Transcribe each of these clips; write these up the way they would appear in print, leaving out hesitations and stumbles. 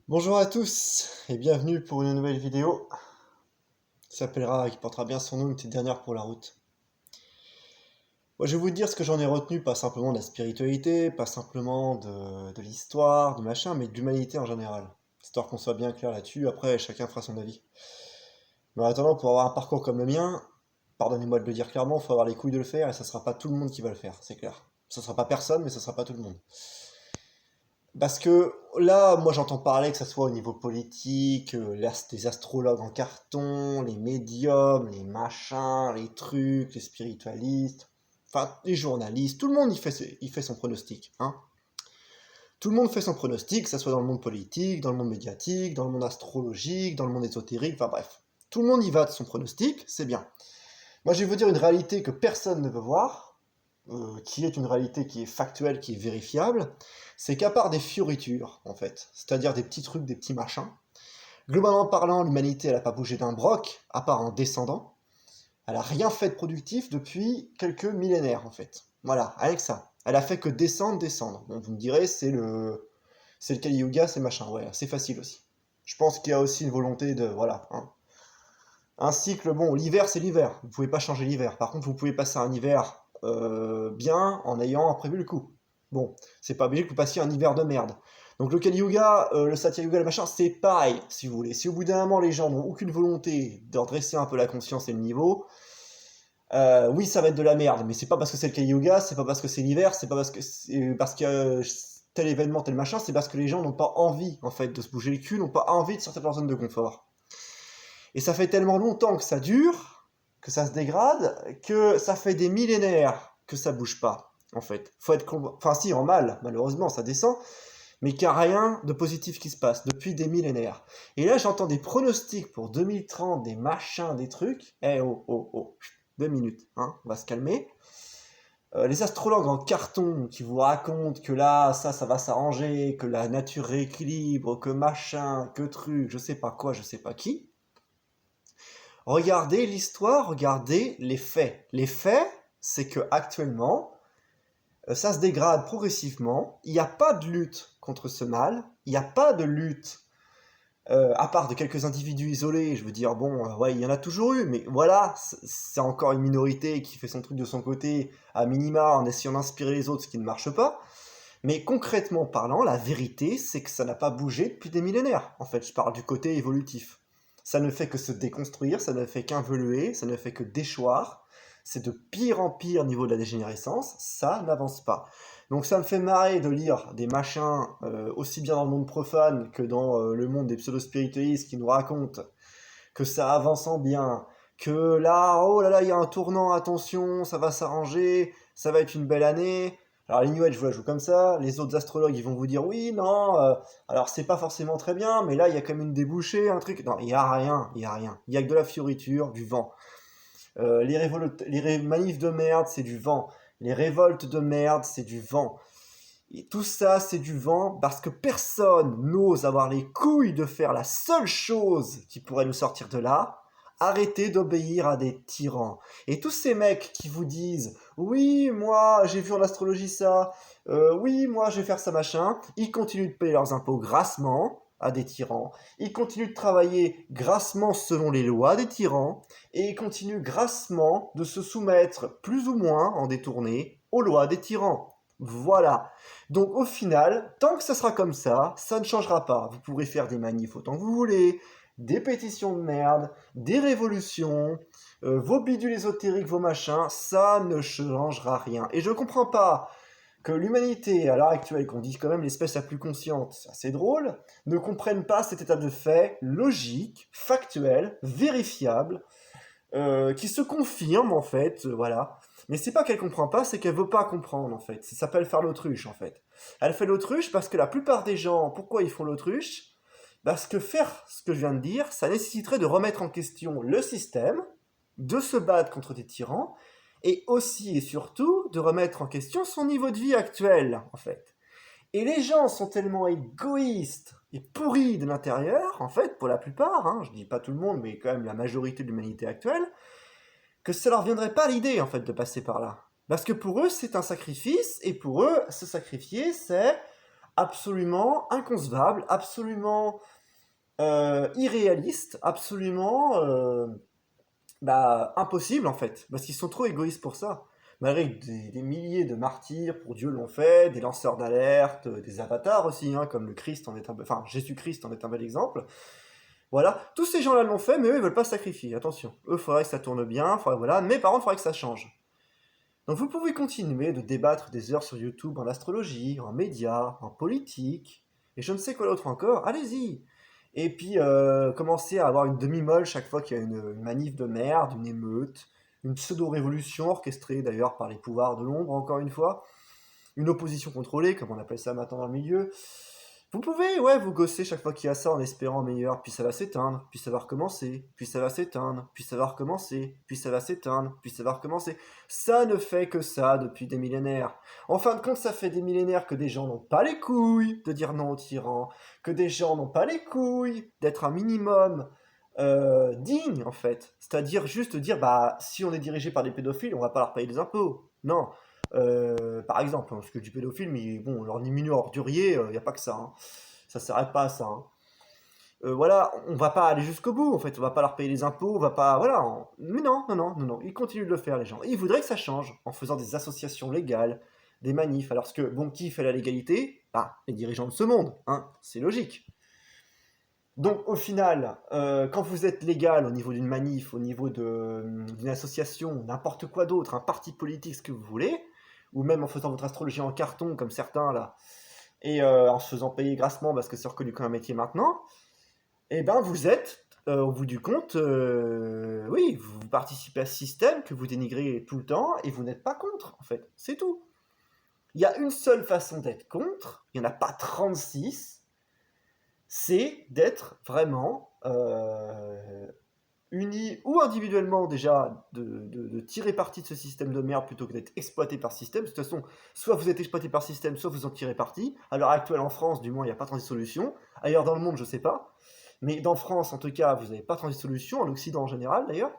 Bonjour à tous et bienvenue pour une nouvelle vidéo qui portera bien son nom, une petite dernière pour la route. Moi, je vais vous dire ce que j'en ai retenu, pas simplement de la spiritualité, pas simplement de l'histoire, de machin, mais de l'humanité en général. Histoire qu'on soit bien clair là-dessus, après chacun fera son avis. Mais en attendant, pour avoir un parcours comme le mien, pardonnez-moi de le dire clairement, il faut avoir les couilles de le faire et ça sera pas tout le monde qui va le faire, c'est clair. Ça sera pas personne, mais ça sera pas tout le monde. Parce que là, moi j'entends parler que ce soit au niveau politique, les astrologues en carton, les médiums, les machins, les trucs, les spiritualistes, enfin les journalistes, tout le monde il fait son pronostic. Hein. Tout le monde fait son pronostic, que ce soit dans le monde politique, dans le monde médiatique, dans le monde astrologique, dans le monde ésotérique, enfin bref. Tout le monde y va de son pronostic, c'est bien. Moi je vais vous dire une réalité que personne ne veut voir, qui est une réalité qui est factuelle, qui est vérifiable, c'est qu'à part des fioritures, en fait, c'est-à-dire des petits trucs, des petits machins, globalement parlant, l'humanité, elle n'a pas bougé d'un broc, à part en descendant, elle a rien fait de productif depuis quelques millénaires, en fait. Voilà, avec ça. Elle a fait que descendre, descendre. Bon, vous me direz, c'est le Kali Yuga, c'est machin, ouais, c'est facile aussi. Je pense qu'il y a aussi une volonté de, voilà, hein. Un cycle, bon, l'hiver c'est l'hiver, vous pouvez pas changer l'hiver. Par contre, vous pouvez passer un hiver bien en ayant prévu le coup. Bon, c'est pas obligé que vous passiez un hiver de merde. Donc le Kali Yuga, le Satya Yuga, le machin, c'est pareil, si vous voulez. Si au bout d'un moment les gens n'ont aucune volonté de redresser un peu la conscience et le niveau, oui, ça va être de la merde, mais c'est pas parce que c'est le Kali Yuga, c'est pas parce que c'est l'hiver, c'est pas parce que tel événement, tel machin, c'est parce que les gens n'ont pas envie, en fait, de se bouger le cul, n'ont pas envie de sortir de leur zone de confort. Et ça fait tellement longtemps que ça dure, que ça se dégrade, que ça fait des millénaires que ça bouge pas, en fait. Faut être enfin si, en mal, malheureusement, ça descend, mais qu'il n'y a rien de positif qui se passe depuis des millénaires. Et là, j'entends des pronostics pour 2030, des machins, des trucs. Eh oh, oh, oh, 2 minutes, hein, on va se calmer. Les astrologues en carton qui vous racontent que là, ça va s'arranger, que la nature rééquilibre, que machin, que truc, je sais pas quoi, je sais pas qui. Regardez l'histoire, regardez les faits. Les faits, c'est que actuellement, ça se dégrade progressivement. Il n'y a pas de lutte contre ce mal. Il n'y a pas de lutte, à part de quelques individus isolés. Je veux dire, bon, ouais, il y en a toujours eu, mais voilà, c'est encore une minorité qui fait son truc de son côté, à minima, en essayant d'inspirer les autres, ce qui ne marche pas. Mais concrètement parlant, la vérité, c'est que ça n'a pas bougé depuis des millénaires. En fait, je parle du côté évolutif. Ça ne fait que se déconstruire, ça ne fait qu'involuer, ça ne fait que déchoir. C'est de pire en pire niveau de la dégénérescence, ça n'avance pas. Donc ça me fait marrer de lire des machins, aussi bien dans le monde profane que dans le monde des pseudo-spiritualistes qui nous racontent que ça avance en bien, que là, oh là là, il y a un tournant, attention, ça va s'arranger, ça va être une belle année. Alors les New Age, je la joue comme ça, les autres astrologues, ils vont vous dire oui, non, alors c'est pas forcément très bien, mais là, il y a quand même une débouchée, un truc. Non, il y a rien, il y a rien. Il y a que de la fioriture, du vent. Les manifs de merde, c'est du vent. Les révoltes de merde, c'est du vent. Et tout ça, c'est du vent parce que personne n'ose avoir les couilles de faire la seule chose qui pourrait nous sortir de là. Arrêtez d'obéir à des tyrans. Et tous ces mecs qui vous disent oui, moi j'ai vu en astrologie ça, oui, moi je vais faire ça machin, ils continuent de payer leurs impôts grassement à des tyrans, ils continuent de travailler grassement selon les lois des tyrans, et ils continuent grassement de se soumettre plus ou moins en détourné aux lois des tyrans. Voilà. Donc au final, tant que ça sera comme ça ne changera pas. Vous pourrez faire des manifs autant que vous voulez, des pétitions de merde, des révolutions, vos bidules ésotériques, vos machins, ça ne changera rien. Et je comprends pas que l'humanité, à l'heure actuelle, qu'on dit quand même l'espèce la plus consciente, c'est assez drôle, ne comprenne pas cet état de fait logique, factuel, vérifiable, qui se confirme en fait, voilà. Mais c'est pas qu'elle comprend pas, c'est qu'elle veut pas comprendre en fait. Ça s'appelle faire l'autruche en fait. Elle fait l'autruche parce que la plupart des gens, pourquoi ils font l'autruche? Parce que faire ce que je viens de dire, ça nécessiterait de remettre en question le système, de se battre contre des tyrans, et aussi et surtout de remettre en question son niveau de vie actuel en fait. Et les gens sont tellement égoïstes et pourris de l'intérieur, en fait, pour la plupart, hein, je dis pas tout le monde, mais quand même la majorité de l'humanité actuelle, que ça leur viendrait pas l'idée, en fait, de passer par là. Parce que pour eux, c'est un sacrifice, et pour eux, se sacrifier, c'est absolument inconcevable, absolument irréaliste, absolument impossible en fait, parce qu'ils sont trop égoïstes pour ça. Malgré que des milliers de martyrs pour Dieu l'ont fait, des lanceurs d'alerte, des avatars aussi, hein, comme le Christ en est un, enfin Jésus-Christ en est un bel exemple. Voilà, tous ces gens-là l'ont fait, mais eux ils veulent pas se sacrifier. Attention, eux faudrait que ça tourne bien, voilà, mais par contre faudrait que ça change. Donc vous pouvez continuer de débattre des heures sur YouTube en astrologie, en médias, en politique, et je ne sais quoi d'autre encore, allez-y. Et puis commencez à avoir une demi-molle chaque fois qu'il y a une manif de merde, une émeute, une pseudo-révolution orchestrée d'ailleurs par les pouvoirs de l'ombre, encore une fois, une opposition contrôlée, comme on appelle ça maintenant dans le milieu. Vous pouvez, ouais, vous gosser chaque fois qu'il y a ça en espérant meilleur, puis ça va s'éteindre, puis ça va recommencer, puis ça va s'éteindre, puis ça va recommencer, puis ça va s'éteindre, puis ça va recommencer. Ça ne fait que ça depuis des millénaires. En fin de compte, ça fait des millénaires que des gens n'ont pas les couilles de dire non aux tyrans, que des gens n'ont pas les couilles d'être un minimum digne, en fait. C'est-à-dire juste dire, bah, si on est dirigé par des pédophiles, on va pas leur payer des impôts. Non, par exemple, hein, parce que du pédophile, mais bon, leur mineur ordurier, il n'y a pas que ça. Hein. Ça ne s'arrête pas à ça. Hein. Voilà, on va pas aller jusqu'au bout, en fait, on va pas leur payer les impôts, on va pas. Voilà. Mais non, non, non, non, non, ils continuent de le faire, les gens. Et ils voudraient que ça change, en faisant des associations légales, des manifs. Alors que, bon, qui fait la légalité? Bah, les dirigeants de ce monde, hein, c'est logique. Donc au final, quand vous êtes légal au niveau d'une manif, au niveau d'une association, n'importe quoi d'autre, un parti politique, ce que vous voulez, ou même en faisant votre astrologie en carton comme certains là, et en se faisant payer grassement parce que c'est reconnu comme un métier maintenant, eh ben vous êtes, au bout du compte, oui, vous participez à ce système que vous dénigrez tout le temps et vous n'êtes pas contre, en fait, c'est tout. Il y a une seule façon d'être contre, il n'y en a pas 36, c'est d'être vraiment unis ou individuellement déjà de tirer parti de ce système de merde plutôt que d'être exploité par ce système. De toute façon, soit vous êtes exploité par ce système, soit vous en tirez parti. À l'heure actuelle en France, du moins, il n'y a pas 36 solutions. Ailleurs dans le monde, je ne sais pas. Mais dans France, en tout cas, vous n'avez pas 36 solutions, en Occident en général d'ailleurs,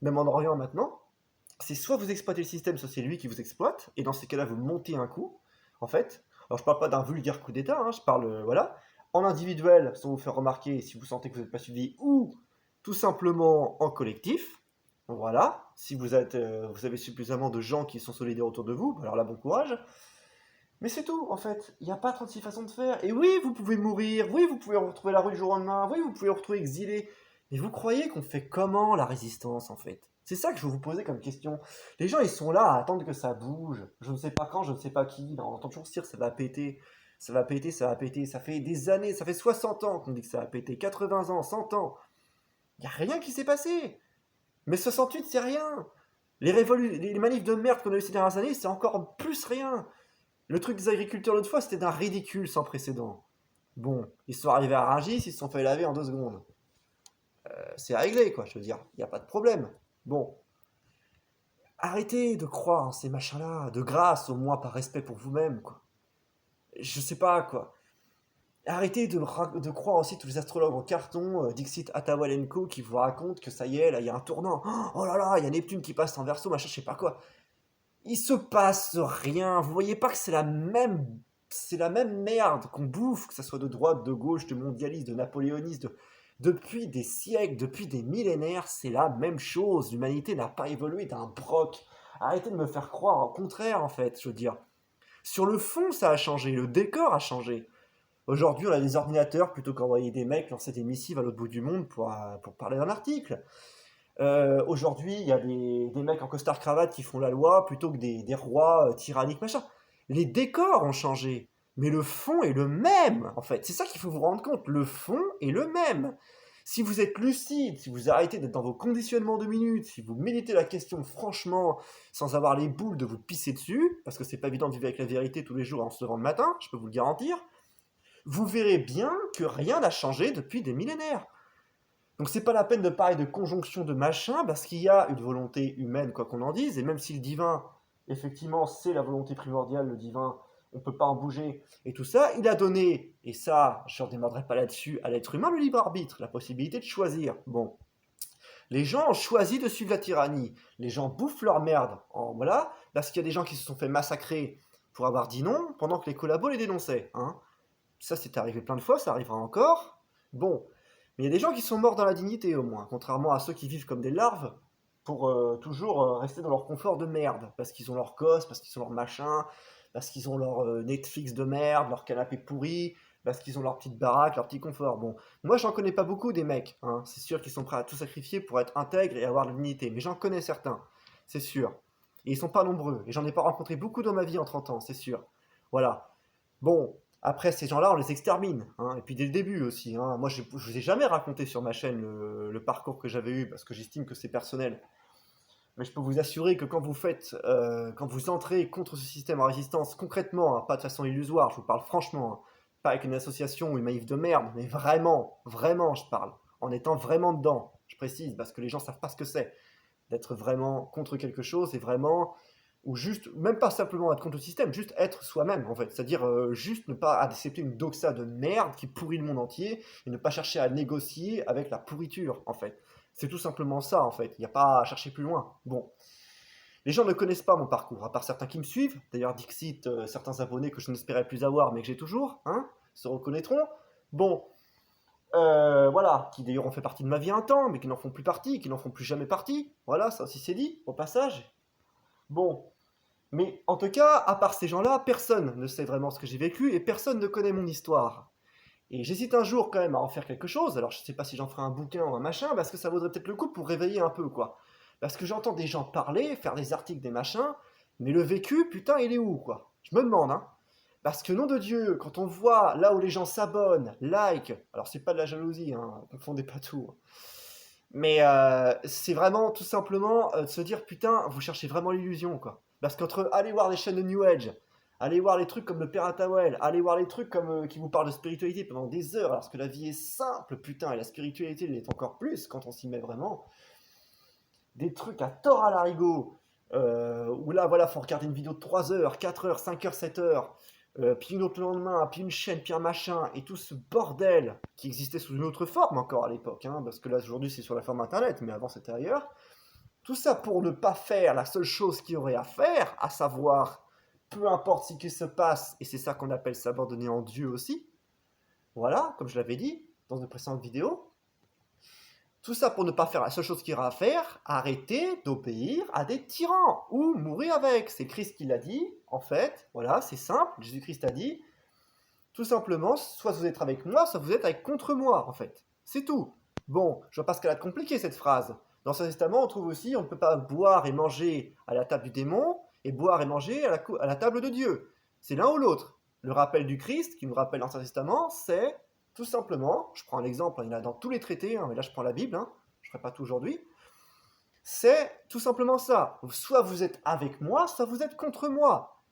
même en Orient maintenant. C'est soit vous exploitez le système, soit c'est lui qui vous exploite, et dans ces cas-là, vous montez un coup, en fait. Alors je parle pas d'un vulgaire coup d'État, hein, je parle, voilà, en individuel, sans vous faire remarquer si vous sentez que vous n'êtes pas suivi, ou tout simplement en collectif. Voilà, si vous avez suffisamment de gens qui sont solidaires autour de vous, alors là, bon courage. Mais c'est tout, en fait. Il n'y a pas 36 façons de faire. Et oui, vous pouvez mourir, oui, vous pouvez retrouver la rue du jour au lendemain, oui, vous pouvez vous retrouver exilé. Mais vous croyez qu'on fait comment la résistance, en fait? C'est ça que je veux vous poser comme question. Les gens, ils sont là à attendre que ça bouge. Je ne sais pas quand, je ne sais pas qui. On entend toujours se dire ça va péter. Ça va péter, ça va péter. Ça fait des années, ça fait 60 ans qu'on dit que ça va péter. 80 ans, 100 ans. Il n'y a rien qui s'est passé. Mais 68, c'est rien. Les manifs de merde qu'on a eu ces dernières années, c'est encore plus rien. Le truc des agriculteurs l'autre fois, c'était d'un ridicule sans précédent. Bon, ils sont arrivés à Rungis, ils se sont fait laver en 2 secondes. C'est réglé, quoi, je veux dire, il n'y a pas de problème. Bon, arrêtez de croire en ces machins-là, de grâce, au moins par respect pour vous-même, quoi. Je sais pas, quoi. Arrêtez de croire aussi tous les astrologues en carton, Dixit Atawalenko, qui vous racontent que ça y est, là, il y a un tournant. Oh là là, il y a Neptune qui passe en verso, machin, je sais pas quoi. Il se passe rien. Vous voyez pas que c'est la même merde qu'on bouffe, que ça soit de droite, de gauche, de mondialiste, de napoléoniste, depuis des siècles, depuis des millénaires, c'est la même chose. L'humanité n'a pas évolué d'un broc. Arrêtez de me faire croire au contraire, en fait, je veux dire. Sur le fond, ça a changé, le décor a changé. Aujourd'hui, on a des ordinateurs plutôt qu'envoyer des mecs lancer des missives à l'autre bout du monde pour parler d'un article. Aujourd'hui, il y a des mecs en costard-cravate qui font la loi plutôt que des rois tyranniques, machin. Les décors ont changé, mais le fond est le même, en fait. C'est ça qu'il faut vous rendre compte. Le fond est le même. Si vous êtes lucide, si vous arrêtez d'être dans vos conditionnements de minutes, si vous méditez la question franchement, sans avoir les boules de vous pisser dessus, parce que c'est pas évident de vivre avec la vérité tous les jours en se levant le matin, je peux vous le garantir, vous verrez bien que rien n'a changé depuis des millénaires. Donc c'est pas la peine de parler de conjonction de machin, parce qu'il y a une volonté humaine, quoi qu'on en dise, et même si le divin, effectivement, c'est la volonté primordiale, le divin, on peut pas en bouger, et tout ça, il a donné, et ça, je ne redémarrerai pas là-dessus, à l'être humain le libre arbitre, la possibilité de choisir. Bon, les gens ont choisi de suivre la tyrannie, les gens bouffent leur merde, voilà, parce qu'il y a des gens qui se sont fait massacrer pour avoir dit non, pendant que les collabos les dénonçaient, hein. Ça, c'est arrivé plein de fois, ça arrivera encore. Bon, mais il y a des gens qui sont morts dans la dignité, au moins, contrairement à ceux qui vivent comme des larves pour toujours rester dans leur confort de merde, parce qu'ils ont leur gosse, parce qu'ils ont leur machin, parce qu'ils ont leur Netflix de merde, leur canapé pourri, parce qu'ils ont leur petite baraque, leur petit confort. Bon, moi, j'en connais pas beaucoup des mecs, hein. C'est sûr qu'ils sont prêts à tout sacrifier pour être intègres et avoir la dignité, mais j'en connais certains, c'est sûr. Et ils sont pas nombreux, et j'en ai pas rencontré beaucoup dans ma vie en 30 ans, c'est sûr. Voilà. Bon, après, ces gens-là, on les extermine, hein. Et puis dès le début aussi, hein. Moi, je ne vous ai jamais raconté sur ma chaîne le parcours que j'avais eu, parce que j'estime que c'est personnel. Mais je peux vous assurer que quand vous entrez contre ce système en résistance, concrètement, hein, pas de façon illusoire, je vous parle franchement, hein, pas avec une association ou une manif de merde, mais vraiment, vraiment, je parle, en étant vraiment dedans, je précise, parce que les gens savent pas ce que c'est, d'être vraiment contre quelque chose et vraiment ou juste, même pas simplement être contre le système, juste être soi-même en fait. C'est-à-dire juste ne pas accepter une doxa de merde qui pourrit le monde entier et ne pas chercher à négocier avec la pourriture en fait. C'est tout simplement ça en fait. Il n'y a pas à chercher plus loin. Bon. Les gens ne connaissent pas mon parcours, à part certains qui me suivent. D'ailleurs, Dixit, certains abonnés que je n'espérais plus avoir mais que j'ai toujours, hein, se reconnaîtront. Bon, voilà, qui d'ailleurs ont fait partie de ma vie un temps, mais qui n'en font plus partie, qui n'en font plus jamais partie. Voilà, ça aussi c'est dit, au passage. Bon, mais en tout cas, à part ces gens-là, personne ne sait vraiment ce que j'ai vécu et personne ne connaît mon histoire. Et j'hésite un jour quand même à en faire quelque chose, alors je sais pas si j'en ferai un bouquin ou un machin, parce que ça vaudrait peut-être le coup pour réveiller un peu, quoi. Parce que j'entends des gens parler, faire des articles, des machins, mais le vécu, putain, il est où, quoi? Je me demande, hein. Parce que, nom de Dieu, quand on voit là où les gens s'abonnent, like, alors c'est pas de la jalousie, hein, confondez pas tout, hein. Mais c'est vraiment tout simplement de se dire putain, vous cherchez vraiment l'illusion quoi. Parce qu'entre aller voir les chaînes de New Age, aller voir les trucs comme le Père Atawel, aller voir les trucs comme qui vous parlent de spiritualité pendant des heures, alors que la vie est simple, putain, et la spiritualité l'est encore plus quand on s'y met vraiment. Des trucs à tort à l'arigot, où là voilà, faut regarder une vidéo de 3 heures, 4 heures, 5 heures, 7 heures, puis une autre le lendemain, puis une chaîne, puis un machin, et tout ce bordel qui existait sous une autre forme encore à l'époque, hein, parce que là aujourd'hui c'est sur la forme internet, mais avant c'était ailleurs. Tout ça pour ne pas faire la seule chose qu'il y aurait à faire, à savoir, peu importe ce qui se passe, et c'est ça qu'on appelle s'abandonner en Dieu aussi. Voilà, comme je l'avais dit dans une précédente vidéo. Tout ça pour ne pas faire la seule chose qu'il y aura à faire, arrêter d'obéir à des tyrans ou mourir avec. C'est Christ qui l'a dit, en fait. Voilà, c'est simple. Jésus-Christ a dit, tout simplement, soit vous êtes avec moi, soit vous êtes avec contre moi, en fait. C'est tout. Bon, je vois pas ce qu'elle a de compliqué, cette phrase. Dans l'Ancien Testament, on trouve aussi, on ne peut pas boire et manger à la table du démon et boire et manger à la table de Dieu. C'est l'un ou l'autre. Le rappel du Christ, qui nous rappelle l'Ancien Testament, c'est tout simplement, je prends un exemple, il y en a dans tous les traités, hein, mais là je prends la Bible, hein, je ne ferai pas tout aujourd'hui, c'est tout simplement ça. Soit vous êtes avec moi, soit vous êtes contre moi.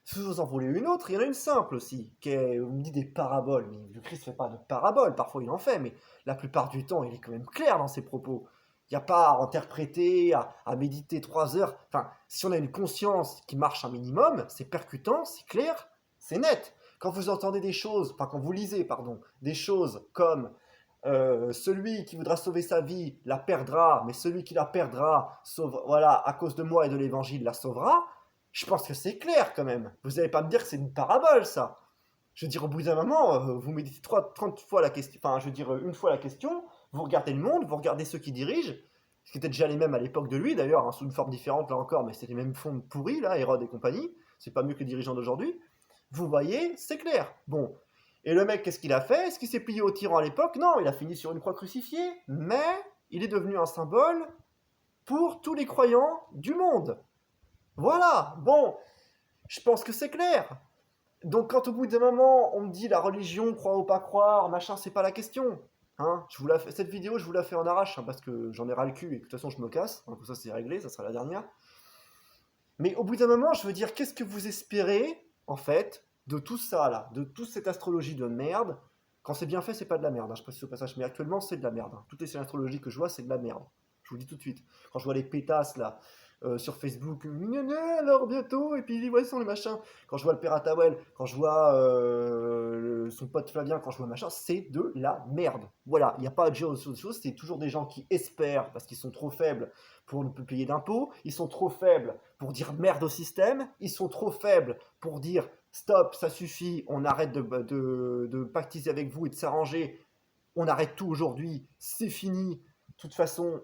Si vous en voulez une autre, il y en a une simple aussi, qui est, on me dit des paraboles, mais le Christ ne fait pas de paraboles, parfois il en fait, mais la plupart du temps il est quand même clair dans ses propos. Il n'y a pas à interpréter, à méditer 3 heures. Enfin, si on a une conscience qui marche un minimum, c'est percutant, c'est clair, c'est net. Quand vous entendez des choses, enfin quand vous lisez, pardon, des choses comme celui qui voudra sauver sa vie la perdra, mais celui qui la perdra, voilà, à cause de moi et de l'évangile, la sauvera. Je pense que c'est clair quand même. Vous n'allez pas me dire que c'est une parabole, ça. Je veux dire, au bout d'un moment, vous méditez 30 fois la question, enfin, je veux dire, une fois la question, vous regardez le monde, vous regardez ceux qui dirigent, ce qui étaient déjà les mêmes à l'époque de lui, d'ailleurs, hein, sous une forme différente là encore, mais c'est les mêmes fonds pourris, là, Hérode et compagnie. C'est pas mieux que les dirigeants d'aujourd'hui. Vous voyez, c'est clair. Bon. Et le mec, qu'est-ce qu'il a fait? Est-ce qu'il s'est plié au tyran à l'époque? Non, il a fini sur une croix crucifiée, mais il est devenu un symbole pour tous les croyants du monde. Voilà, bon, je pense que c'est clair. Donc quand au bout d'un moment, on me dit la religion, croire ou pas croire, machin, c'est pas la question. Hein, cette vidéo, je vous la fais en arrache, hein, parce que j'en ai ras le cul et que de toute façon je me casse. Donc ça c'est réglé, ça sera la dernière. Mais au bout d'un moment, je veux dire, qu'est-ce que vous espérez, en fait, de tout ça là, de toute cette astrologie de merde? Quand c'est bien fait, c'est pas de la merde, hein, je précise au passage, mais actuellement c'est de la merde, hein. Toutes les séries astrologiques que je vois, c'est de la merde. Je vous le dis tout de suite. Quand je vois les pétasses là, sur Facebook, alors bientôt, et puis les voissons les machins. Quand je vois le Père Atawel, quand je vois son pote Flavien, quand je vois machin, c'est de la merde. Voilà, il n'y a pas de chose, c'est toujours des gens qui espèrent parce qu'ils sont trop faibles pour ne plus payer d'impôts, ils sont trop faibles pour dire merde au système, ils sont trop faibles pour dire stop, ça suffit, on arrête de pactiser avec vous et de s'arranger, on arrête tout aujourd'hui, c'est fini, de toute façon,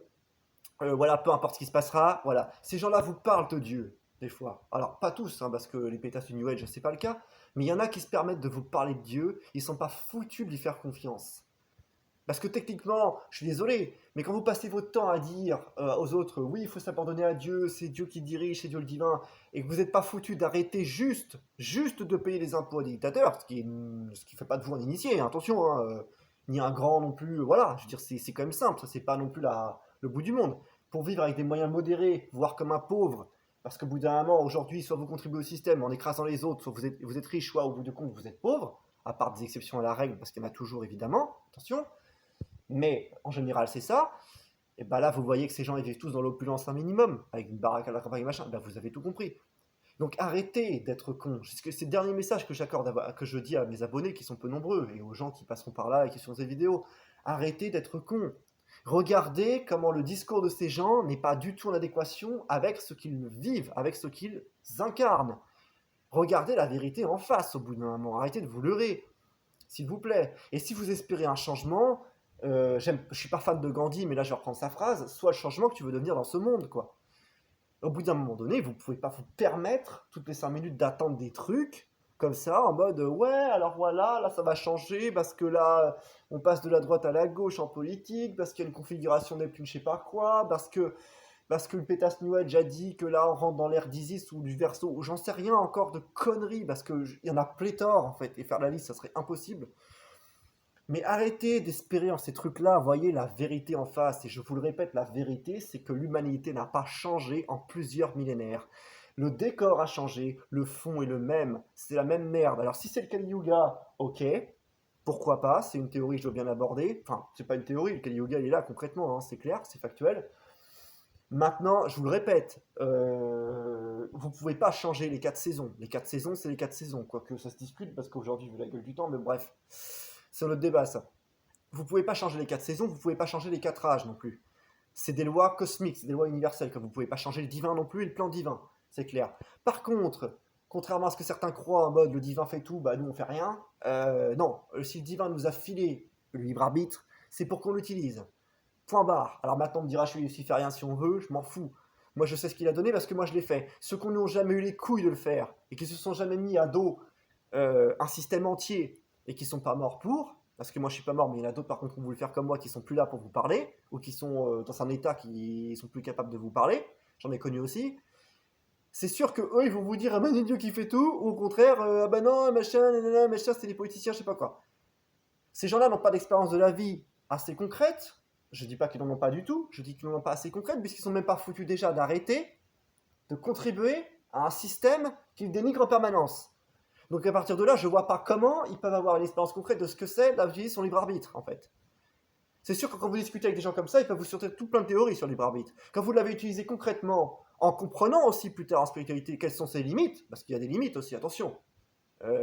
voilà, peu importe ce qui se passera, voilà. Ces gens-là vous parlent de Dieu, des fois. Alors, pas tous, hein, parce que les pétasses du New Age, c'est pas le cas, mais il y en a qui se permettent de vous parler de Dieu, ils sont pas foutus de lui faire confiance. Parce que techniquement, je suis désolé, mais quand vous passez votre temps à dire aux autres, oui, il faut s'abandonner à Dieu, c'est Dieu qui dirige, c'est Dieu le divin, et que vous n'êtes pas foutu d'arrêter juste de payer les impôts aux dictateurs, ce qui fait pas de vous un initié, hein, attention, hein, ni un grand non plus, voilà, je veux dire, c'est quand même simple, ça c'est pas non plus le bout du monde. Pour vivre avec des moyens modérés, voire comme un pauvre, parce qu'au bout d'un moment, aujourd'hui, soit vous contribuez au système en écrasant les autres, soit vous êtes riche, soit au bout du compte, vous êtes pauvre, à part des exceptions à la règle, parce qu'il y en a toujours évidemment, attention, mais en général c'est ça, et bah là vous voyez que ces gens ils vivent tous dans l'opulence un minimum, avec une baraque à la campagne machin, bah vous avez tout compris. Donc arrêtez d'être con. C'est le dernier message que que je dis à mes abonnés qui sont peu nombreux, et aux gens qui passeront par là et qui sont ces vidéos. Arrêtez d'être con. Regardez comment le discours de ces gens n'est pas du tout en adéquation avec ce qu'ils vivent, avec ce qu'ils incarnent. Regardez la vérité en face au bout d'un moment. Arrêtez de vous leurrer, s'il vous plaît. Et si vous espérez un changement, je suis pas fan de Gandhi, mais là je vais reprendre sa phrase, soit le changement que tu veux devenir dans ce monde, quoi. Au bout d'un moment donné, vous pouvez pas vous permettre toutes les 5 minutes d'attendre des trucs comme ça, en mode ouais, alors voilà, là ça va changer parce que là on passe de la droite à la gauche en politique, parce qu'il y a une configuration Neptune, je sais pas quoi, parce que le pétasse New Age a dit que là on rentre dans l'ère d'Isis ou du Verseau, ou j'en sais rien encore de conneries, parce qu'il y en a pléthore en fait, et faire la liste ça serait impossible. Mais arrêtez d'espérer en ces trucs-là, voyez la vérité en face. Et je vous le répète, la vérité, c'est que l'humanité n'a pas changé en plusieurs millénaires. Le décor a changé, le fond est le même, c'est la même merde. Alors si c'est le Kali Yuga, ok, pourquoi pas, c'est une théorie que je veux bien aborder. Enfin, c'est pas une théorie, le Kali Yuga il est là concrètement, hein, c'est clair, c'est factuel. Maintenant, je vous le répète, vous pouvez pas changer les 4 saisons. Les 4 saisons, c'est les 4 saisons, quoique ça se discute parce qu'aujourd'hui, vu la gueule du temps, mais bref, c'est notre débat ça. Vous pouvez pas changer les 4 saisons, vous pouvez pas changer les 4 âges non plus. C'est des lois cosmiques, c'est des lois universelles, que vous pouvez pas changer le divin non plus et le plan divin, c'est clair. Par contre, contrairement à ce que certains croient en mode le divin fait tout, bah nous on fait rien, non, si le divin nous a filé le libre arbitre, c'est pour qu'on l'utilise. Point barre. Alors maintenant on me dira je suis luciférien si on veut, je m'en fous. Moi je sais ce qu'il a donné parce que moi je l'ai fait. Ceux qui n'ont jamais eu les couilles de le faire et qui se sont jamais mis à dos un système entier et qui sont pas morts pour, parce que moi je suis pas mort, mais il y en a d'autres par contre qui ont voulu faire comme moi qui sont plus là pour vous parler, ou qui sont dans un état qui sont plus capables de vous parler, j'en ai connu aussi. C'est sûr que eux ils vont vous dire ah ben c'est Dieu qui fait tout, ou au contraire ah ben non machin, nanana, machin c'est des politiciens, je sais pas quoi. Ces gens-là n'ont pas d'expérience de la vie assez concrète. Je dis pas qu'ils n'en ont pas du tout, je dis qu'ils n'en ont pas assez concrète, puisqu'ils sont même pas foutus déjà d'arrêter de contribuer à un système qu'ils dénigrent en permanence. Donc à partir de là, je vois pas comment ils peuvent avoir une expérience concrète de ce que c'est d'utiliser son libre arbitre, en fait. C'est sûr que quand vous discutez avec des gens comme ça, ils peuvent vous sortir tout plein de théories sur le libre arbitre. Quand vous l'avez utilisé concrètement, en comprenant aussi plus tard en spiritualité quelles sont ses limites, parce qu'il y a des limites aussi, attention.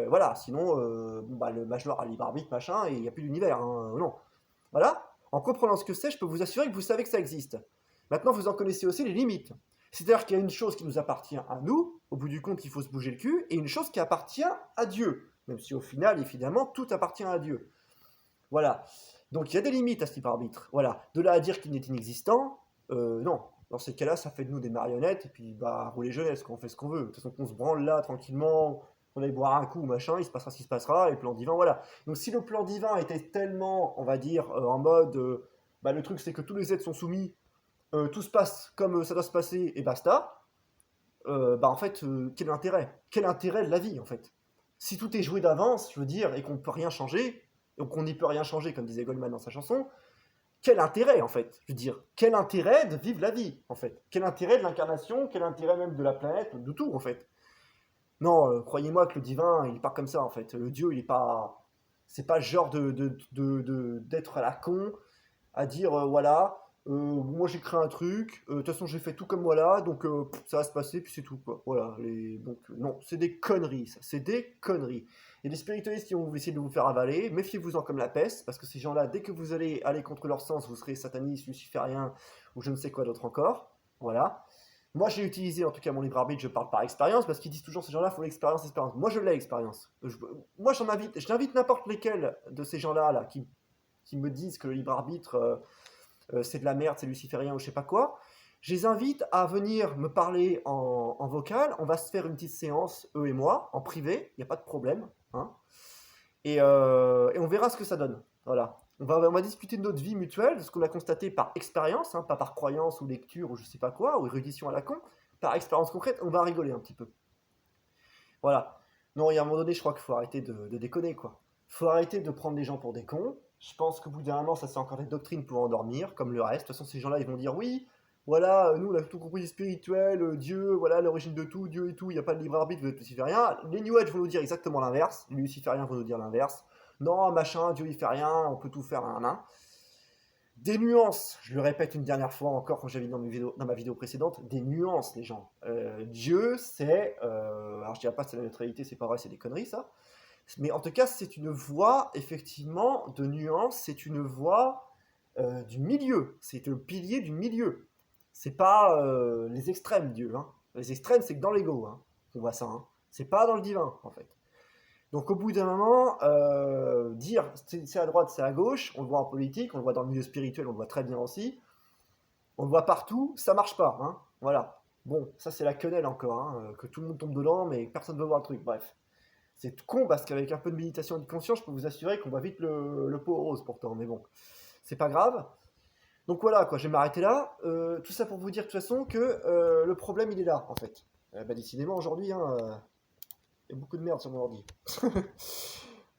Voilà, sinon, bon, bah, le mage noir a libre arbitre, machin, et il n'y a plus d'univers, hein, non. Voilà, en comprenant ce que c'est, je peux vous assurer que vous savez que ça existe. Maintenant, vous en connaissez aussi les limites. C'est-à-dire qu'il y a une chose qui nous appartient à nous, au bout du compte, il faut se bouger le cul, et une chose qui appartient à Dieu. Même si au final, évidemment, tout appartient à Dieu. Voilà. Donc il y a des limites à ce libre arbitre. Voilà. De là à dire qu'il est inexistant, non. Dans ces cas-là, ça fait de nous des marionnettes, et puis bah, rouler jeunesse, qu'on fait ce qu'on veut. De toute façon, qu'on se branle là, tranquillement, on aille boire un coup, machin, il se passera ce qui se passera, et le plan divin, voilà. Donc si le plan divin était tellement, on va dire, en mode, bah, le truc c'est que tous les êtres sont soumis, tout se passe comme ça doit se passer, et basta, bah en fait, quel intérêt? Quel intérêt de la vie, en fait? Si tout est joué d'avance, je veux dire, et qu'on ne peut rien changer, donc qu'on n'y peut rien changer, comme disait Goldman dans sa chanson, quel intérêt, en fait? Je veux dire, quel intérêt de vivre la vie, en fait? Quel intérêt de l'incarnation? Quel intérêt même de la planète? De tout, en fait? Non, croyez-moi que le divin, il n'est pas comme ça, en fait. Le Dieu, il est pas... C'est pas le genre d'être à la con, à dire, voilà, moi j'ai créé un truc, de toute façon j'ai fait tout comme voilà, donc ça va se passer, puis c'est tout, quoi. Voilà, donc non, c'est des conneries, ça, c'est des conneries. Il y a des spiritualistes qui vont essayer de vous faire avaler, méfiez-vous-en comme la peste, parce que ces gens-là, dès que vous allez aller contre leur sens, vous serez sataniste, luciférien, ou je ne sais quoi d'autre encore, voilà. Moi, j'ai utilisé en tout cas mon libre arbitre, je parle par expérience, parce qu'ils disent toujours ces gens-là, il faut l'expérience, l'expérience. Moi, je l'ai, l'expérience. Moi, j'invite n'importe lesquels de ces gens-là là, qui me disent que le libre arbitre, c'est de la merde, c'est luciférien ou je sais pas quoi. Je les invite à venir me parler en vocal. On va se faire une petite séance, eux et moi, en privé, il n'y a pas de problème. Hein. Et on verra ce que ça donne. Voilà. On va discuter de notre vie mutuelle, de ce qu'on a constaté par expérience, hein, pas par croyance ou lecture ou je sais pas quoi, ou érudition à la con, par expérience concrète, on va rigoler un petit peu. Voilà. Non, il y a un moment donné, je crois qu'il faut arrêter de déconner, quoi. Faut arrêter de prendre les gens pour des cons. Je pense qu'au bout d'un moment, ça c'est encore des doctrines pour endormir, comme le reste. De toute façon, ces gens-là, ils vont dire oui, voilà, nous on a tout compris spirituel, Dieu, voilà l'origine de tout, Dieu et tout, il n'y a pas de libre arbitre, vous êtes luciférien. Les New Age vont nous dire exactement l'inverse, les lucifériens vont nous dire l'inverse. Non, machin, Dieu il fait rien, on peut tout faire, un. Des nuances, je le répète une dernière fois encore quand j'avais dit dans ma vidéo précédente, des nuances les gens. Dieu c'est, alors je dirais pas que c'est la neutralité, c'est pas vrai, c'est des conneries ça, mais en tout cas c'est une voie effectivement de nuances, c'est une voie du milieu, c'est le pilier du milieu. C'est pas les extrêmes Dieu, hein. Les extrêmes c'est que dans l'ego hein, qu'on voit ça, hein. C'est pas dans le divin en fait. Donc au bout d'un moment, dire c'est à droite, c'est à gauche, on le voit en politique, on le voit dans le milieu spirituel, on le voit très bien aussi, on le voit partout, ça marche pas. Hein, voilà. Bon, ça c'est la quenelle encore, hein, que tout le monde tombe dedans, mais personne ne veut voir le truc. Bref. C'est con parce qu'avec un peu de méditation et de conscience, je peux vous assurer qu'on voit vite le pot rose pourtant, mais bon, c'est pas grave. Donc voilà, quoi, je vais m'arrêter là. Tout ça pour vous dire de toute façon que le problème il est là, en fait. Décidément aujourd'hui, hein, il y a beaucoup de merde sur mon ordi.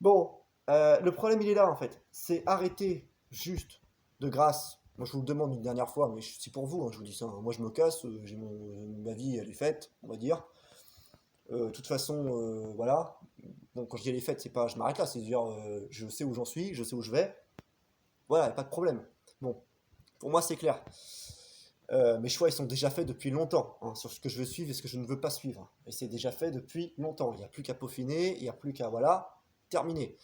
Bon, le problème il est là en fait. C'est arrêter juste de grâce. Moi je vous le demande une dernière fois, mais c'est pour vous, hein, je vous dis ça. Hein. Moi je me casse, ma vie elle est faite, on va dire. De toute façon, voilà. Bon, quand je dis elle est faite, c'est pas je m'arrête là, c'est dire je sais où j'en suis, je sais où je vais. Voilà, y a pas de problème. Bon, pour moi c'est clair. Mes choix ils sont déjà faits depuis longtemps hein, sur ce que je veux suivre et ce que je ne veux pas suivre. Et c'est déjà fait depuis longtemps. Il n'y a plus qu'à peaufiner, il n'y a plus qu'à voilà, terminer.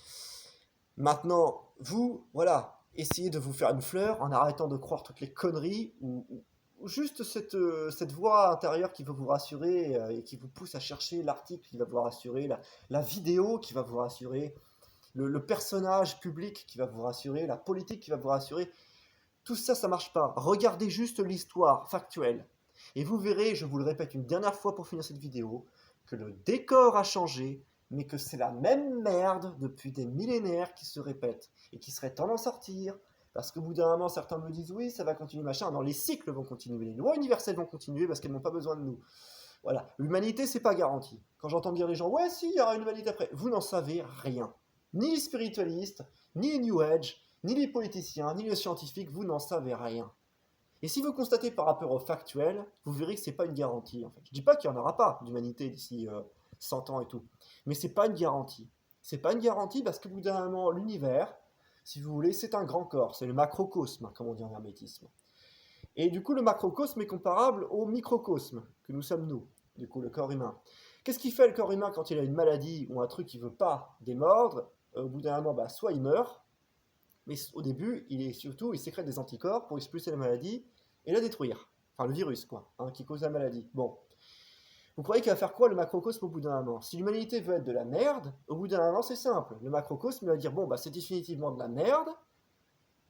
Maintenant, vous, voilà, essayez de vous faire une fleur en arrêtant de croire toutes les conneries ou juste cette voix intérieure qui veut vous rassurer et qui vous pousse à chercher l'article qui va vous rassurer, la vidéo qui va vous rassurer, le personnage public qui va vous rassurer, la politique qui va vous rassurer. Tout ça, ça marche pas. Regardez juste l'histoire factuelle. Et vous verrez, je vous le répète une dernière fois pour finir cette vidéo, que le décor a changé, mais que c'est la même merde depuis des millénaires qui se répète et qui serait temps d'en sortir. Parce qu'au bout d'un moment, certains me disent oui, ça va continuer, machin. Non, les cycles vont continuer, les lois universelles vont continuer parce qu'elles n'ont pas besoin de nous. Voilà, l'humanité, c'est pas garanti. Quand j'entends dire les gens, ouais, si, il y aura une humanité après, vous n'en savez rien. Ni les spiritualistes, ni les New Age, ni les politiciens, ni les scientifiques, vous n'en savez rien. Et si vous constatez par rapport au factuel, vous verrez que c'est pas une garantie en fait. Je dis pas qu'il n'y en aura pas d'humanité d'ici 100 ans et tout, mais c'est pas une garantie. C'est pas une garantie parce qu'au bout d'un moment, l'univers, si vous voulez, c'est un grand corps, c'est le macrocosme, comme on dit en hermétisme. Et du coup, le macrocosme est comparable au microcosme que nous sommes nous, du coup, le corps humain. Qu'est-ce qui fait le corps humain quand il a une maladie ou un truc qui veut pas démordre? Au bout d'un moment, soit il meurt, mais au début, il sécrète des anticorps pour expulser la maladie et la détruire. Enfin, le virus, quoi, hein, qui cause la maladie. Bon. Vous croyez qu'il va faire quoi le macrocosme au bout d'un moment? Si l'humanité veut être de la merde, au bout d'un moment, c'est simple. Le macrocosme va dire, bon, c'est définitivement de la merde,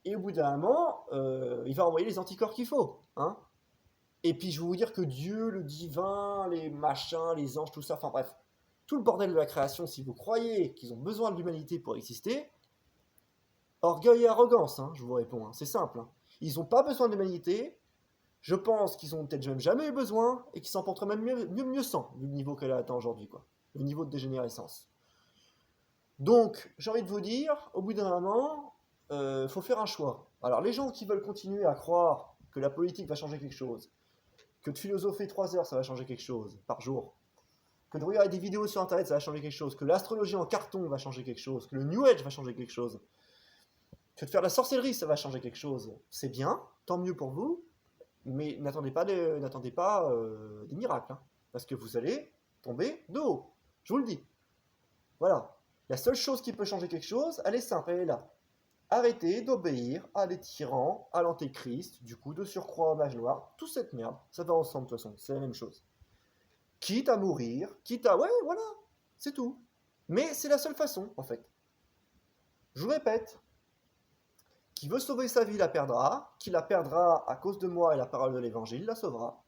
et au bout d'un moment, il va envoyer les anticorps qu'il faut. Hein. Et puis, je vais vous dire que Dieu, le divin, les machins, les anges, tout ça, enfin bref, tout le bordel de la création, si vous croyez qu'ils ont besoin de l'humanité pour exister, orgueil et arrogance, hein, je vous réponds, hein, c'est simple. Hein. Ils n'ont pas besoin de l'humanité, je pense qu'ils ont peut-être même jamais eu besoin, et qu'ils s'en porteraient même mieux sans, vu le niveau qu'elle a atteint aujourd'hui, quoi. Le niveau de dégénérescence. Donc, j'ai envie de vous dire, au bout d'un moment, faut faire un choix. Alors, les gens qui veulent continuer à croire que la politique va changer quelque chose, que de philosopher 3 heures, ça va changer quelque chose par jour, que de regarder des vidéos sur Internet, ça va changer quelque chose, que l'astrologie en carton va changer quelque chose, que le New Age va changer quelque chose, que de faire de la sorcellerie, ça va changer quelque chose. C'est bien, tant mieux pour vous, mais n'attendez pas des miracles, hein, parce que vous allez tomber de haut. Je vous le dis. Voilà. La seule chose qui peut changer quelque chose, elle est simple, elle est là. Arrêtez d'obéir à des tyrans, à l'antéchrist, du coup, de surcroît au mage noir, toute cette merde, ça va ensemble de toute façon, c'est la même chose. Quitte à mourir, quitte à... Ouais, voilà, c'est tout. Mais c'est la seule façon, en fait. Je vous répète, qui veut sauver sa vie la perdra, qui la perdra à cause de moi et la parole de l'évangile la sauvera.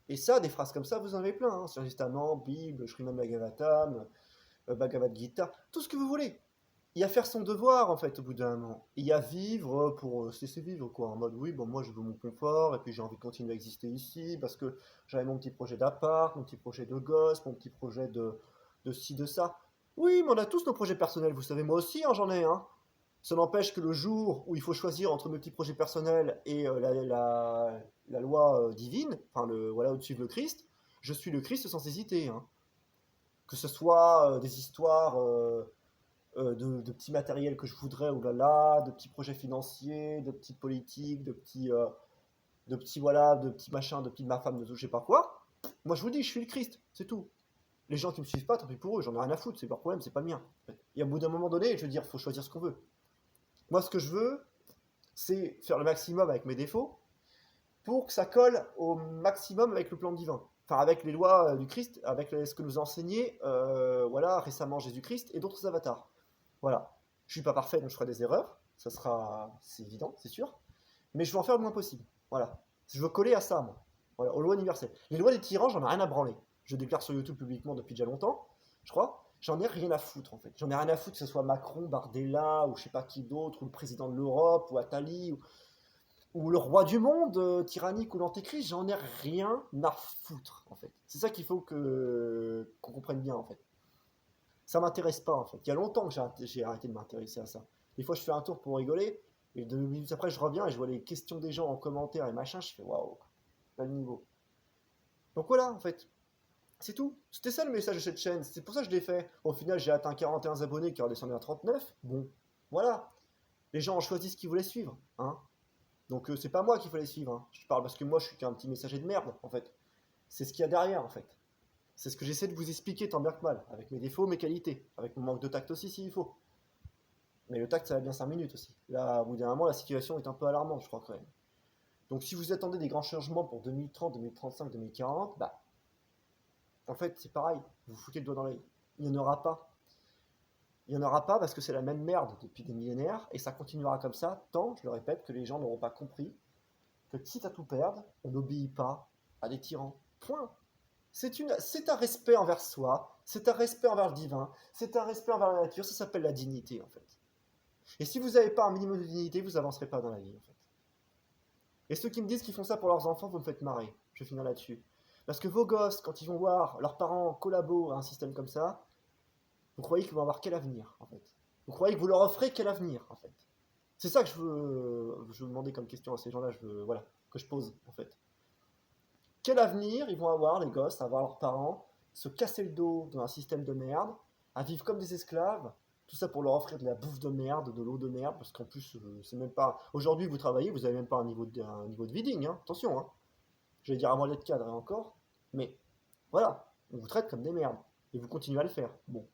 Et ça, des phrases comme ça, vous en avez plein, hein. Sur Testament, Bible, Srimad Bhagavatam, Bhagavad Gita, tout ce que vous voulez. Il y a faire son devoir, en fait, au bout d'un moment. Il y a vivre pour se laisser vivre, quoi. En mode, oui, bon, moi, je veux mon confort, et puis j'ai envie de continuer à exister ici, parce que j'avais mon petit projet d'appart, mon petit projet de gosse, mon petit projet de ci, de ça. Oui, mais on a tous nos projets personnels, vous savez, moi aussi, hein, j'en ai, hein. Ça n'empêche que le jour où il faut choisir entre mes petits projets personnels et la loi divine, enfin, voilà, au-dessus de le Christ, je suis le Christ sans hésiter, hein. Que ce soit des histoires de petits matériels que je voudrais, oulala, de petits projets financiers, de petites politiques, de petits machins, de petites ma femme, de tout, je sais pas quoi. Moi, je vous dis, je suis le Christ, c'est tout. Les gens qui me suivent pas, tant pis pour eux, j'en ai rien à foutre, c'est leur problème, c'est pas le mien. Et au bout d'un moment donné, je veux dire, faut choisir ce qu'on veut. Moi, ce que je veux, c'est faire le maximum avec mes défauts pour que ça colle au maximum avec le plan divin. Enfin, avec les lois du Christ, avec ce que nous a enseigné voilà, récemment Jésus-Christ et d'autres avatars. Voilà. Je suis pas parfait, donc je ferai des erreurs. Ça sera, c'est évident, c'est sûr. Mais je veux en faire le moins possible. Voilà. Je veux coller à ça, moi. Voilà, aux lois universelles. Les lois des tyrans, j'en ai rien à branler. Je déclare sur YouTube publiquement depuis déjà longtemps, je crois. J'en ai rien à foutre, en fait. J'en ai rien à foutre que ce soit Macron, Bardella, ou je sais pas qui d'autre, ou le président de l'Europe, ou Attali, ou le roi du monde, tyrannique, ou l'antéchrist. J'en ai rien à foutre, en fait. C'est ça qu'il faut qu'on comprenne bien, en fait. Ça m'intéresse pas en fait. Il y a longtemps que j'ai arrêté de m'intéresser à ça. Des fois, je fais un tour pour rigoler, et 2 minutes après, je reviens et je vois les questions des gens en commentaire et machin. Je fais waouh, pas le niveau. Donc voilà, en fait, c'est tout. C'était ça le message de cette chaîne. C'est pour ça que je l'ai fait. Au final, j'ai atteint 41 abonnés qui est redescendu à 39. Bon, voilà. Les gens ont choisi ce qu'ils voulaient suivre, hein. Donc c'est pas moi qu'il fallait suivre, hein. Je parle parce que moi, je suis qu'un petit messager de merde, en fait. C'est ce qu'il y a derrière, en fait. C'est ce que j'essaie de vous expliquer tant bien que mal, avec mes défauts, mes qualités, avec mon manque de tact aussi s'il faut. Mais le tact, ça va bien 5 minutes aussi. Là, au bout d'un moment, la situation est un peu alarmante, je crois quand même. Donc si vous attendez des grands changements pour 2030, 2035, 2040, bah, en fait, c'est pareil. Vous foutez le doigt dans l'œil. Il n'y en aura pas. Il n'y en aura pas parce que c'est la même merde depuis des millénaires et ça continuera comme ça tant, je le répète, que les gens n'auront pas compris que quitte à tout perdre, on n'obéit pas à des tyrans. Point. C'est un respect envers soi, c'est un respect envers le divin, c'est un respect envers la nature, ça s'appelle la dignité en fait. Et si vous n'avez pas un minimum de dignité, vous n'avancerez pas dans la vie en fait. Et ceux qui me disent qu'ils font ça pour leurs enfants, vous me faites marrer. Je vais finir là-dessus. Parce que vos gosses, quand ils vont voir leurs parents collabo à un système comme ça, vous croyez qu'ils vont avoir quel avenir en fait? Vous croyez que vous leur offrez quel avenir en fait? C'est ça que je veux demander comme question à ces gens-là, voilà, que je pose en fait. Quel avenir ils vont avoir, les gosses, à voir leurs parents se casser le dos dans un système de merde, à vivre comme des esclaves, tout ça pour leur offrir de la bouffe de merde, de l'eau de merde, parce qu'en plus, c'est même pas. Aujourd'hui, vous travaillez, vous n'avez même pas un niveau de vie digne, hein. Attention, hein. Je vais dire à moi d'être cadre et encore, mais voilà, on vous traite comme des merdes, et vous continuez à le faire. Bon,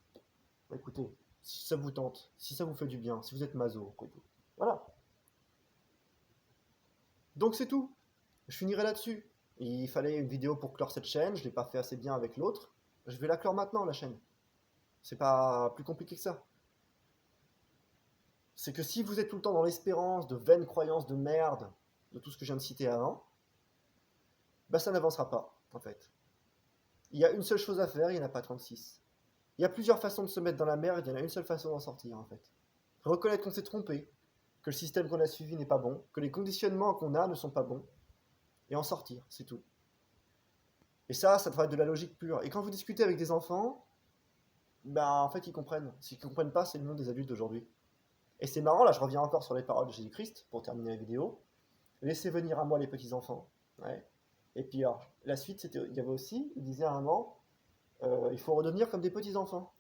bah, écoutez, si ça vous tente, si ça vous fait du bien, si vous êtes maso, voilà. Donc c'est tout. Je finirai là-dessus. Il fallait une vidéo pour clore cette chaîne, je ne l'ai pas fait assez bien avec l'autre. Je vais la clore maintenant, la chaîne. C'est pas plus compliqué que ça. C'est que si vous êtes tout le temps dans l'espérance de vaines croyances de merde, de tout ce que je viens de citer avant, bah ça n'avancera pas, en fait. Il y a une seule chose à faire, il n'y en a pas 36. Il y a plusieurs façons de se mettre dans la merde, il y en a une seule façon d'en sortir, en fait. Reconnaître qu'on s'est trompé, que le système qu'on a suivi n'est pas bon, que les conditionnements qu'on a ne sont pas bons, et en sortir, c'est tout. Et ça devrait être de la logique pure. Et quand vous discutez avec des enfants, ben en fait ils comprennent. S'ils comprennent pas, c'est le monde des adultes d'aujourd'hui. Et c'est marrant, là je reviens encore sur les paroles de Jésus-Christ pour terminer la vidéo. Laissez venir à moi les petits enfants. Ouais. Et puis alors, la suite, il y avait aussi, il disait à un moment, il faut redevenir comme des petits enfants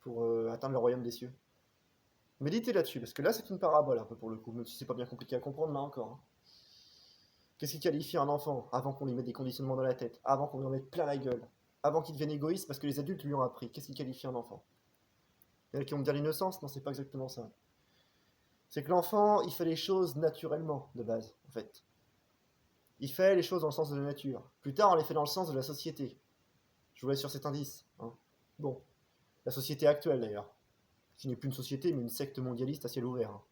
pour atteindre le royaume des cieux. Méditez là-dessus, parce que là c'est une parabole un peu pour le coup, même si c'est pas bien compliqué à comprendre là encore, hein. Qu'est-ce qui qualifie un enfant avant qu'on lui mette des conditionnements dans la tête, avant qu'on lui en mette plein la gueule, avant qu'il devienne égoïste parce que les adultes lui ont appris? Qu'est-ce qui qualifie un enfant? Il y en a qui vont me dire l'innocence, non, c'est pas exactement ça. C'est que l'enfant, il fait les choses naturellement, de base, en fait. Il fait les choses dans le sens de la nature. Plus tard, on les fait dans le sens de la société. Je vous laisse sur cet indice. Hein. Bon, la société actuelle d'ailleurs, qui n'est plus une société, mais une secte mondialiste à ciel ouvert. Hein.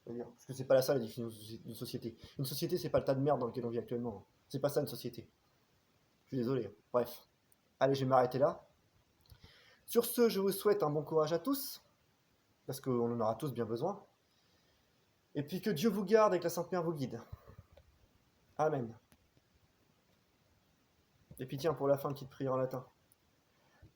Parce que c'est pas ça la définition d'une société. Une société, c'est pas le tas de merde dans lequel on vit actuellement. C'est pas ça une société. Je suis désolé. Bref. Allez, je vais m'arrêter là. Sur ce, je vous souhaite un bon courage à tous, parce qu'on en aura tous bien besoin. Et puis que Dieu vous garde et que la Sainte Mère vous guide. Amen. Et puis tiens, pour la fin, une petite prière en latin.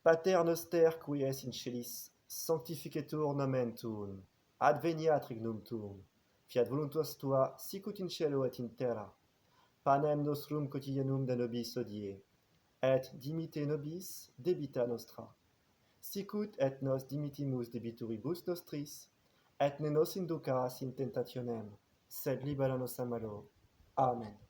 Pater noster qui es in celis, sanctificetur nomen tuum, adveniat regnum tuum, fiat voluntas tua, sicut in cielo et in terra. Panem nostrum quotidianum da nobis hodie, et dimite nobis debita nostra. Sicut et nos dimitimus debituribus nostris, et ne nos inducas in tentationem, sed libera nos a malo. Amen.